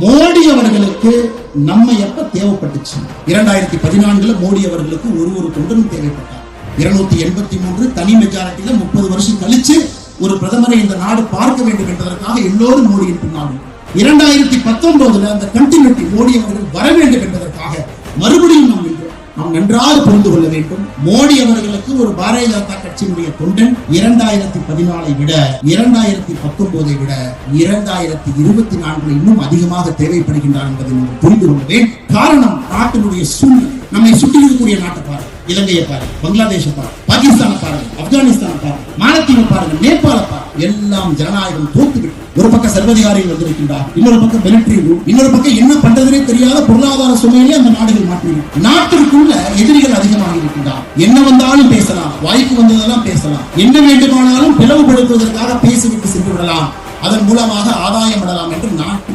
மோடி அவர்களுக்கு நம்ம எப்ப தேவைப்பட்டுச்சு? 2014 மோடி அவர்களுக்கு ஒரு தொண்டனும் தேவைப்பட்டார். 283 தனி மெஜாரிட்டியில 30 வருஷம் கழிச்சு ஒரு பிரதமரை இந்த நாடு பார்க்க வேண்டும் என்பதற்காக எல்லோரும் மோடியின் பின்னால். 2019 அந்த கண்டினியூட்டி மோடி அவர்கள் வர வேண்டும் என்பதற்காக மறுபடியும் நாம் நன்றாக புரிந்து கொள்ள வேண்டும். மோடி அவர்களுக்கு ஒரு பாரதிய ஜனதா கட்சியினுடைய தொண்டன் 2014 விட 2019 விட 2024 இன்னும் அதிகமாக தேவைப்படுகின்றார் என்பதை நீங்கள் புரிந்து கொள்ள வேண்டும். காரணம் நாட்டினுடைய சூழ்நிலை. நம்மை சுற்றி இருக்கக்கூடிய நாட்டை பாருங்க, இலங்கையை பாருங்க, பங்களாதேஷை பாருங்க, பாகிஸ்தானை பாருங்க, ஆப்கானிஸ்தானை பாருங்க, மாலத்தீவை பாருங்க, நேபாள பாருங்க. எல்லாம் ஜனநாயகம் தோத்துவிட்டு ஒரு பக்கம் சர்வதிகாரிகள் வந்திருக்கின்றார், இன்னொரு பக்கம் மிலிட்டரி ரூல், இன்னொரு பக்கம் என்ன பண்றதுனே தெரியாத பொருளாதார சுமையிலே அந்த நாடுகள் மாற்றினார். நாட்டிற்குள்ள எதிரிகள் அதிகமாக இருக்கின்றார். என்ன வந்தாலும் பேசலாம், வாய்ப்பு வந்ததெல்லாம் பேசலாம், என்ன வேண்டுமானாலும் பிளவுபடுத்துவதற்காக பேசிவிட்டு சென்று விடலாம், அதன் மூலமாக ஆதாயம் விடலாம் என்று நாட்டு